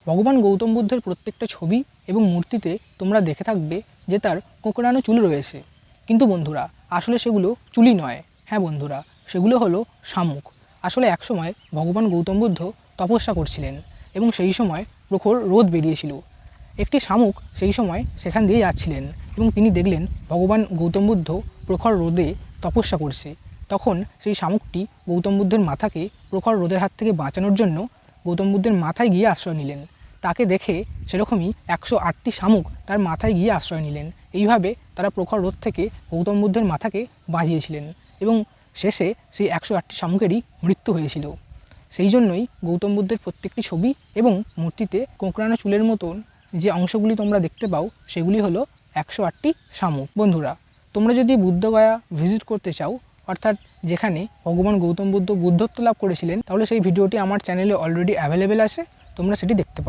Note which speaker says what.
Speaker 1: ভগবান গৌতম বুদ্ধের প্রত্যেকটা ছবি এবং মূর্তিতে তোমরা দেখে থাকবে যে তার কোঁকড়ানো চুল রয়েছে, কিন্তু বন্ধুরা আসলে সেগুলো চুলই নয়। হ্যাঁ বন্ধুরা, সেগুলো হলো শামুক। আসলে একসময় ভগবান গৌতম বুদ্ধ তপস্যা করছিলেন এবং সেই সময় প্রখর রোদ বেরিয়েছিল। একটি শামুক সেই সময় সেখান দিয়ে যাচ্ছিলেন এবং তিনি দেখলেন ভগবান গৌতম বুদ্ধ প্রখর রোদে তপস্যা করছে। তখন সেই শামুকটি গৌতম বুদ্ধের মাথাকে প্রখর রোদের হাত থেকে বাঁচানোর জন্য গৌতম বুদ্ধের মাথায় গিয়ে আশ্রয় নিলেন। তাকে দেখে সেরকমই 108টি শামুক তার মাথায় গিয়ে আশ্রয় নিলেন। এইভাবে তারা প্রখর রোদ থেকে গৌতম বুদ্ধের মাথাকে বাঁচিয়েছিলেন এবং শেষে সেই 108টি শামুকেরই মৃত্যু হয়েছিল। সেই জন্যই গৌতম বুদ্ধের প্রত্যেকটি ছবি এবং মূর্তিতে কোঁকড়ানো চুলের মতন যে অংশগুলি তোমরা দেখতে পাও সেগুলি হলো 108টি শামুক। বন্ধুরা, তোমরা যদি বুদ্ধগয়া ভিজিট করতে চাও, অর্থাৎ যেখানে ভগবান গৌতম বুদ্ধ বুদ্ধত্ব লাভ করেছিলেন, তাহলে সেই ভিডিওটি আমার চ্যানেলে অলরেডি অ্যাভেলেবেল আছে, তোমরা সেটি দেখতে পারো।